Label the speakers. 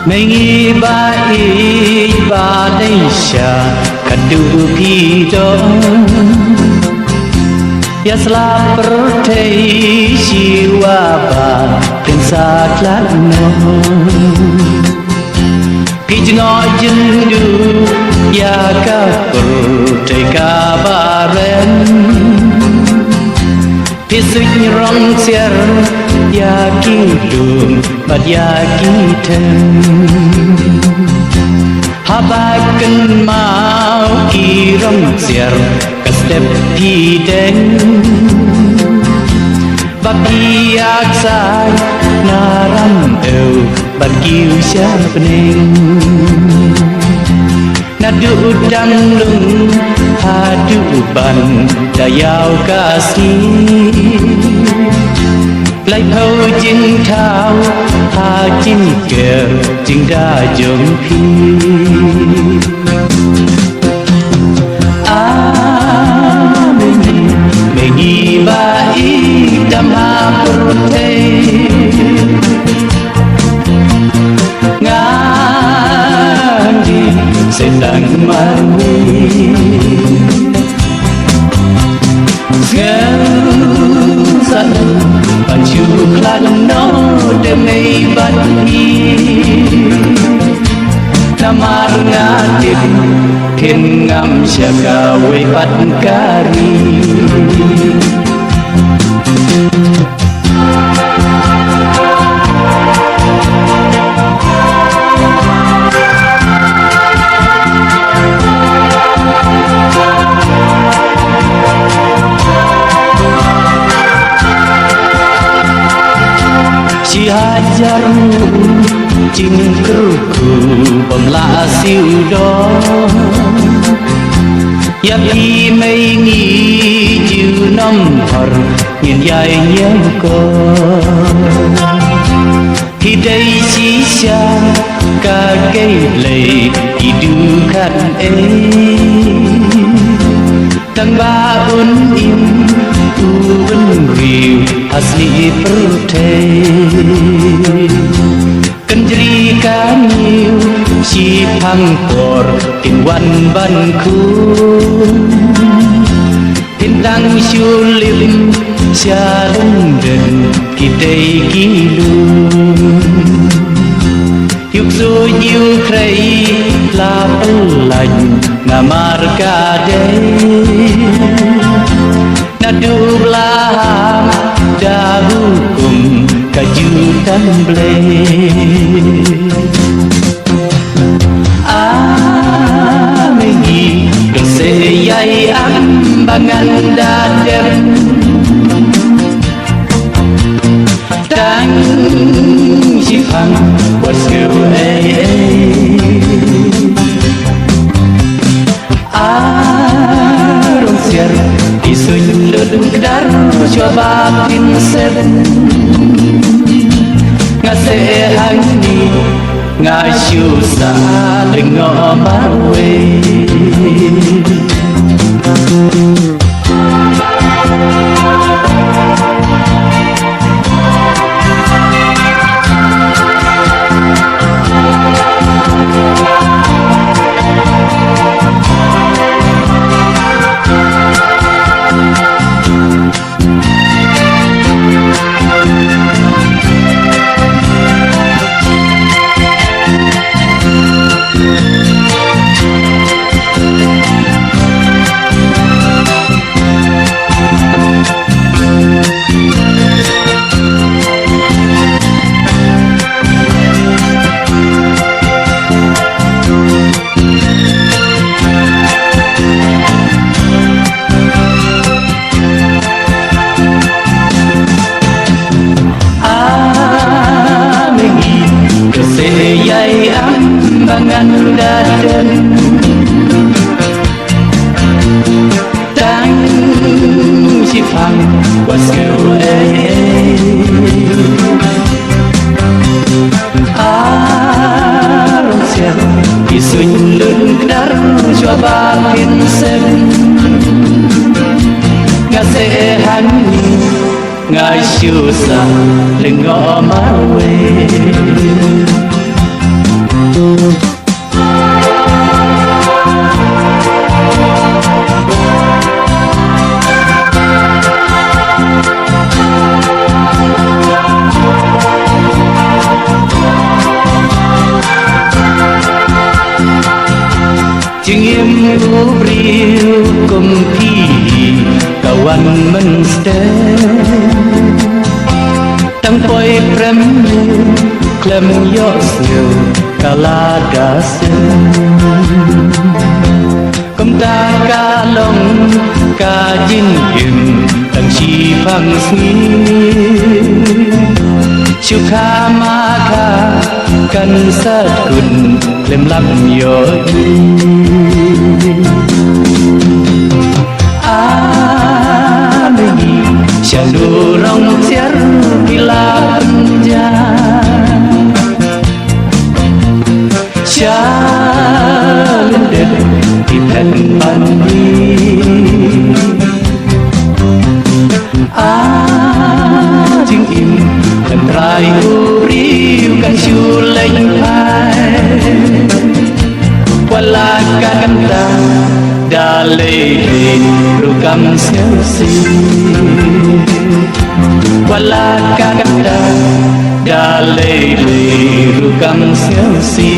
Speaker 1: ไม่งีบาอีบาได้ชาคัดดูพี่ดงยาสลาประเทศชีวาบาถึงสาคลัดนงพี่จึงอ้อยจึงดูยากาประเทศกาบาเรนพี่สุดร้องเสียรยากีดูบัดยากีเทนฮาบากันมากีร้องเสียรกสเต็ปพี่เด้งบัดพี่อยากสายนารันเอวบัดกิวชาปนิงนาดูดังลุงหาดูบันดายาวกาสีไล่เผาจิงเท้าหาจิงเกิดจิงได้จงพี่ไม่งีบาอีดำหาประเทศงานดีเส้นดังมันมีเงาสันปัจจุบันโน้เดไม่บัดนี้นามารงาดิบเข็นงำชะกาเวปัดการีhajar jing kruku pemla siu do ya pi mei ngi jiu nam har nhìn dài nhớ co khi đây chỉ xa cả cây lệ đi du khăn ấy tăng ba un im tu un riu asli peruthe kendri kaniu si pangkor tin wan ban ku tin dang syulim sialun den kitei kilun yuk so nhiêu kray la lành na marga day na dubla dahukum kajutan ble amengi keseyai ambangan dadem tang sifang wasku arung siar isuny lulung kedar coba pinset ngase hani ngasyu sa dengo marwe ambangan dadem tang sifang wasku arung siar isuny lulung kedar coba pinset ngase hani ngasyu sa lengo marwe yêu cùng khi cầu anh mình stay tăng quay prem klem yosyo kalada sen công ta ca long ca jin im tăng chi phang sni chu kha ma kha kan sát kun lem lắm yo Ami Shandu rong siar bila panja Shalended di pen pandi Jing im dan rai uriu kan shuleng pai Wala kakanta Dalay rukam selsi Wala kakanta Dalay rukam selsi